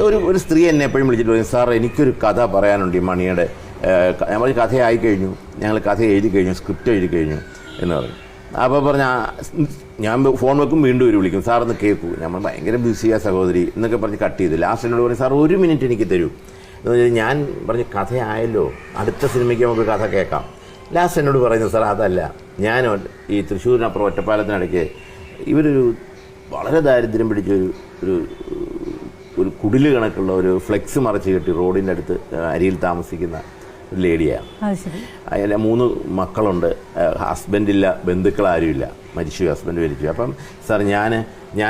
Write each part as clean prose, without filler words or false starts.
ഒരു സ്ത്രീ എന്നെ എപ്പോഴും വിളിച്ചിട്ട് പറയും, സാർ എനിക്കൊരു കഥ പറയാനുണ്ട് ഈ മണിയുടെ. നമ്മൾ കഥയായി കഴിഞ്ഞു, ഞങ്ങൾ കഥ എഴുതി കഴിഞ്ഞു, സ്ക്രിപ്റ്റ് എഴുതി കഴിഞ്ഞു എന്ന് പറയും. അപ്പോൾ ഞാൻ ഫോൺ വെക്കും, വീണ്ടും ഒരു വിളിക്കും, സാർ ഒന്ന് കേൾക്കൂ, നമ്മൾ ഭയങ്കര ബിസിയാ സഹോദരി എന്നൊക്കെ പറഞ്ഞ് കട്ട് ചെയ്ത് ലാസ്റ്റ് എന്നോട് പറയും, സാർ 1 മിനിറ്റ് എനിക്ക് തരൂ എന്ന് പറഞ്ഞാൽ ഞാൻ പറഞ്ഞ് കഥയായല്ലോ, അടുത്ത സിനിമയ്ക്ക് നമുക്ക് കഥ കേൾക്കാം. ലാസ്റ്റ് എന്നോട് പറയുന്നു, സാർ അതല്ല, ഞാൻ ഈ തൃശ്ശൂരിനപ്പുറം ഒറ്റപ്പാലത്തിനിടയ്ക്ക് ഇവരൊരു വളരെ ദാരിദ്ര്യം പിടിച്ച ഒരു കുടില് കണക്കുള്ള ഒരു ഫ്ലെക്സ് മറച്ച് കെട്ടി റോഡിൻ്റെ അടുത്ത് അരിയിൽ താമസിക്കുന്ന ഒരു ലേഡിയാണ്. അതിലെ 3 മക്കളുണ്ട്, ഹസ്ബൻഡില്ല, ബന്ധുക്കളാരുമില്ല, ഹസ്ബൻഡ് മരിച്ചു. അപ്പം സാർ ഞാൻ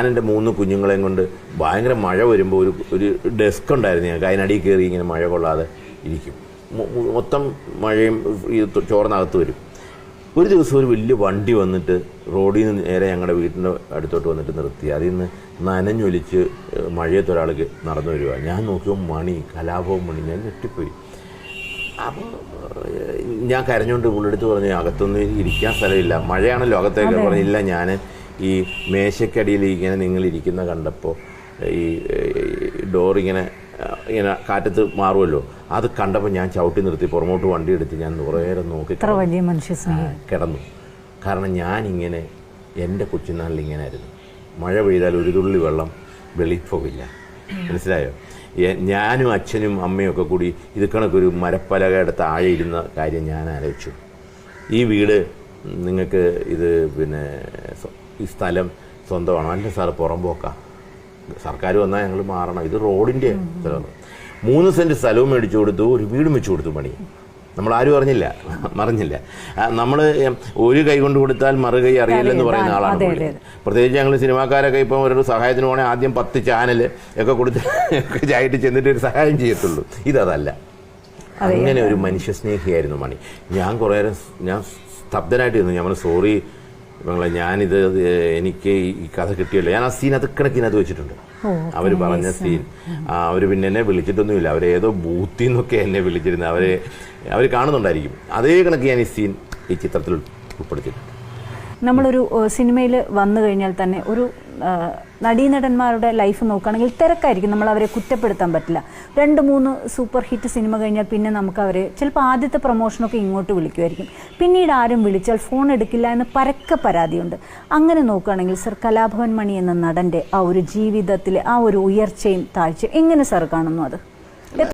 എൻ്റെ 3 കുഞ്ഞുങ്ങളെയും കൊണ്ട് ഭയങ്കര മഴ വരുമ്പോൾ ഒരു ഡെസ്ക് ഉണ്ടായിരുന്നു ഞങ്ങൾക്ക്, അതിനടിയിൽ കയറി ഇങ്ങനെ മഴ കൊള്ളാതെ ഇരിക്കും. മൊത്തം മഴയും ഈ ചോർന്നകത്ത് വരും. ഒരു ദിവസം ഒരു വലിയ വണ്ടി വന്നിട്ട് റോഡിൽ നിന്ന് നേരെ ഞങ്ങളുടെ വീട്ടിൻ്റെ അടുത്തോട്ട് വന്നിട്ട് നിർത്തി. അതിൽ നിന്ന് നനഞ്ഞൊലിച്ച് മഴയത്ത് ഒരാൾ നടന്നു വരിക. ഞാൻ നോക്കിയപ്പോൾ മണി, കലാഭവൻ മണി. ഞാൻ ഞെട്ടിപ്പോയി. അപ്പോൾ ഞാൻ കരഞ്ഞുകൊണ്ട് പുള്ളെടുത്ത് പറഞ്ഞു, അകത്തൊന്നും ഇരിക്കാൻ സ്ഥലമില്ല, മഴയാണല്ലോ അകത്തേക്ക്. പറഞ്ഞില്ല, ഞാൻ ഈ മേശക്കടിയിൽ ഇങ്ങനെ നിങ്ങളിരിക്കുന്ന കണ്ടപ്പോൾ ഈ ഡോറിങ്ങനെ കാറ്റത്ത് മാറുമല്ലോ, അത് കണ്ടപ്പോൾ ഞാൻ ചവിട്ടി നിർത്തി പുറമോട്ട് വണ്ടി എടുത്ത് ഞാൻ കുറേ നേരം നോക്കി കിടന്നു. കാരണം ഞാനിങ്ങനെ എൻ്റെ കൊച്ചുനാളിൽ ഇങ്ങനെ ആയിരുന്നു. മഴ പെയ്താൽ ഒരു തുള്ളി വെള്ളം വെളിയിൽ പോകില്ല, മനസ്സിലായോ? ഞാനും അച്ഛനും അമ്മയും ഒക്കെ കൂടി ഇത് കണക്കൊരു മരപ്പലകയുടെ താഴെ ഇരുന്ന കാര്യം ഞാൻ ആലോചിച്ചു. ഈ വീട് നിങ്ങൾക്ക് ഇത് ഈ സ്ഥലം സ്വന്തമാണോ? അല്ല സാർ, പുറമ്പോക്കാം, സർക്കാർ വന്നാൽ ഞങ്ങൾ മാറണം, ഇത് റോഡിൻ്റെ സ്ഥലമാണ്. 3 സെൻറ്റ് സ്ഥലവും മേടിച്ചു കൊടുത്തു, ഒരു വീടും വെച്ച് കൊടുത്തു. പണി നമ്മളാരും മറിഞ്ഞില്ല. നമ്മൾ ഒരു കൈ കൊണ്ട് കൊടുത്താൽ മറുകൈ അറിയില്ലെന്ന് പറയുന്ന ആളാണ്. പ്രത്യേകിച്ച് ഞങ്ങൾ സിനിമാക്കാരൊക്കെ ഇപ്പം ഒരു സഹായത്തിന് പോകണേ ആദ്യം 10 ചാനൽ ഒക്കെ കൊടുത്ത് ആയിട്ട് ചെന്നിട്ട് ഒരു സഹായം ചെയ്യത്തുള്ളൂ. ഇതല്ല. അങ്ങനെ ഒരു മനുഷ്യസ്നേഹിയായിരുന്നു മണി. ഞാൻ കുറേ നേരം ഞാൻ സ്തബ്ധനായിട്ട് ഇരുന്നു. ഞാൻ സോറി ഞാനിത് എനിക്ക് ഈ കഥ കിട്ടിയല്ലോ. ഞാൻ ആ സീൻ അത് കണക്കിനത് വെച്ചിട്ടുണ്ട്. അവർ പറഞ്ഞ സീൻ അവർ പിന്നെ എന്നെ വിളിച്ചിട്ടൊന്നുമില്ല. അവരേതോ ബൂത്തിൽ നിന്നൊക്കെ എന്നെ വിളിച്ചിരുന്നു. അവർ കാണുന്നുണ്ടായിരിക്കും. അതേ കണക്ക് ഞാൻ ഈ സീൻ ഈ ചിത്രത്തിൽ ഉൾപ്പെടുത്തിയിട്ടുണ്ട്. നമ്മളൊരു സിനിമയിൽ വന്നു കഴിഞ്ഞാൽ തന്നെ ഒരു നടീനടന്മാരുടെ ലൈഫ് നോക്കുകയാണെങ്കിൽ തിരക്കായിരിക്കും. നമ്മൾ അവരെ കുറ്റപ്പെടുത്താൻ പറ്റില്ല. 2-3 സൂപ്പർ ഹിറ്റ് സിനിമ കഴിഞ്ഞാൽ പിന്നെ നമുക്ക് അവരെ ചിലപ്പോൾ ആദ്യത്തെ പ്രൊമോഷനൊക്കെ ഇങ്ങോട്ട് വിളിക്കുമായിരിക്കും. പിന്നീട് ആരും വിളിച്ചാൽ ഫോൺ എടുക്കില്ല എന്ന് പരക്കെ പരാതിയുണ്ട്. അങ്ങനെ നോക്കുകയാണെങ്കിൽ സർ, കലാഭവൻ മണി എന്ന നടൻ്റെ ആ ഒരു ജീവിതത്തിലെ ആ ഒരു ഉയർച്ചയും താഴ്ചയും എങ്ങനെ സർ കാണുന്നു? അത്